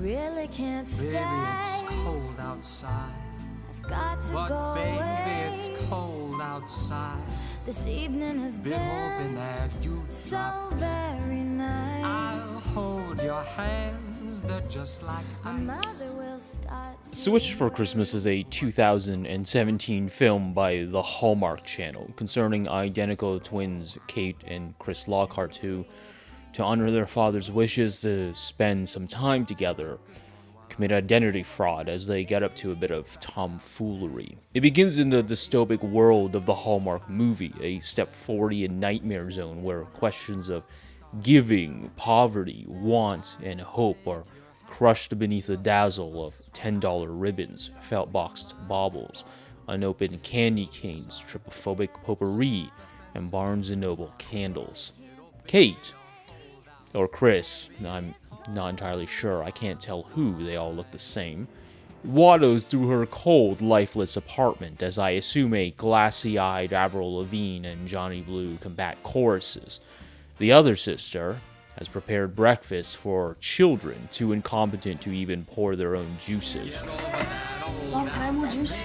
really can't stay. Baby, it's cold outside. I've got to But go baby, away. it's cold outside. This evening has Been hoping that you'd so drop. very nice. I'll hold your hands, they're just like My ice. mother will start Switched for Christmas is a 2017 film by the Hallmark Channel concerning identical twins Kate and Chris Lockhart who, to honor their father's wishes to spend some time together, commit identity fraud as they get up to a bit of tomfoolery. It begins in the dystopic world of the Hallmark movie, a step 40 in nightmare zone where questions of giving, poverty, want, and hope are crushed beneath the dazzle of $10 ribbons, felt-boxed baubles, unopened candy canes, trypophobic potpourri, and Barnes & Noble candles. Kate, or Chris, I'm not entirely sure, I can't tell who, they all look the same, waddles through her cold, lifeless apartment as I assume a glassy-eyed Avril Lavigne and Johnny Blue combat choruses. The other sister has prepared breakfast for children too incompetent to even pour their own juices. Long time, more juice?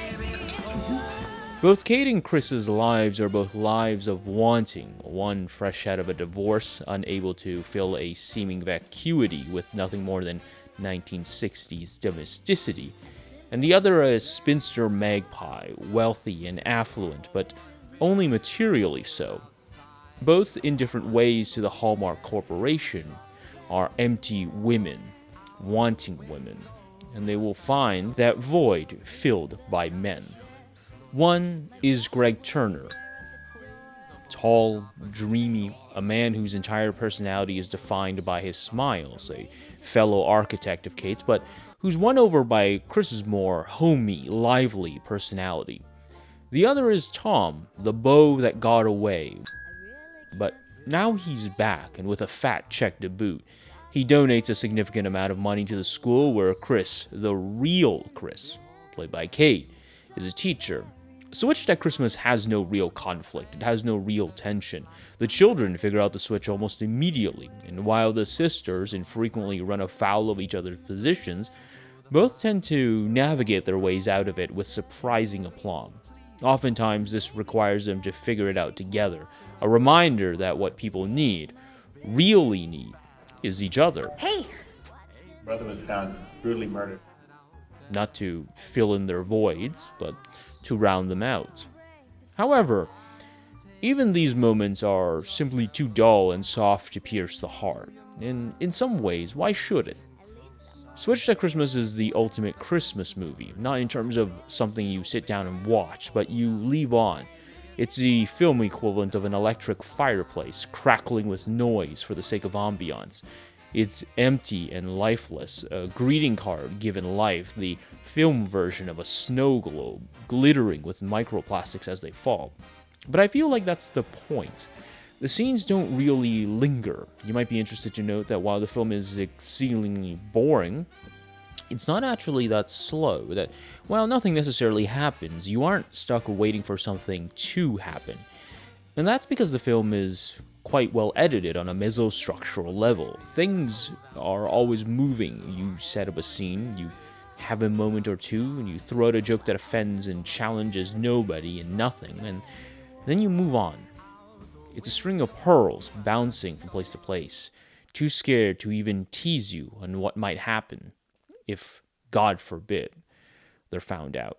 Both Kate and Chris's lives are both lives of wanting, one fresh out of a divorce, unable to fill a seeming vacuity with nothing more than 1960s domesticity, and the other a spinster magpie, wealthy and affluent, but only materially so. Both in different ways to the Hallmark Corporation are empty women, wanting women, and they will find that void filled by men. One is Greg Turner. Tall, dreamy, a man whose entire personality is defined by his smiles, a fellow architect of Kate's, but who's won over by Chris's more homey, lively personality. The other is Tom, the beau that got away. But now he's back, and with a fat check to boot. He donates a significant amount of money to the school where Chris, the real Chris, played by Kate, is a teacher. Switched at Christmas has no real conflict, it has no real tension. The children figure out the switch almost immediately, and while the sisters infrequently run afoul of each other's positions, both tend to navigate their ways out of it with surprising aplomb. Oftentimes, this requires them to figure it out together, a reminder that what people really need, is each other. Hey! Brother was found brutally murdered. Not to fill in their voids, but to round them out. However, even these moments are simply too dull and soft to pierce the heart, and in some ways, why should it? Switched at Christmas is the ultimate Christmas movie, not in terms of something you sit down and watch, but you leave on. It's the film equivalent of an electric fireplace, crackling with noise for the sake of ambiance. It's empty and lifeless, a greeting card given life, the film version of a snow globe, glittering with microplastics as they fall. But I feel like that's the point. The scenes don't really linger. You might be interested to note that while the film is exceedingly boring, it's not actually that slow, that while nothing necessarily happens, you aren't stuck waiting for something to happen. And that's because the film is quite well edited on a mesostructural level. Things are always moving. You set up a scene, you have a moment or two, and you throw out a joke that offends and challenges nobody and nothing, and then you move on. It's a string of pearls bouncing from place to place, too scared to even tease you on what might happen if, God forbid, they're found out.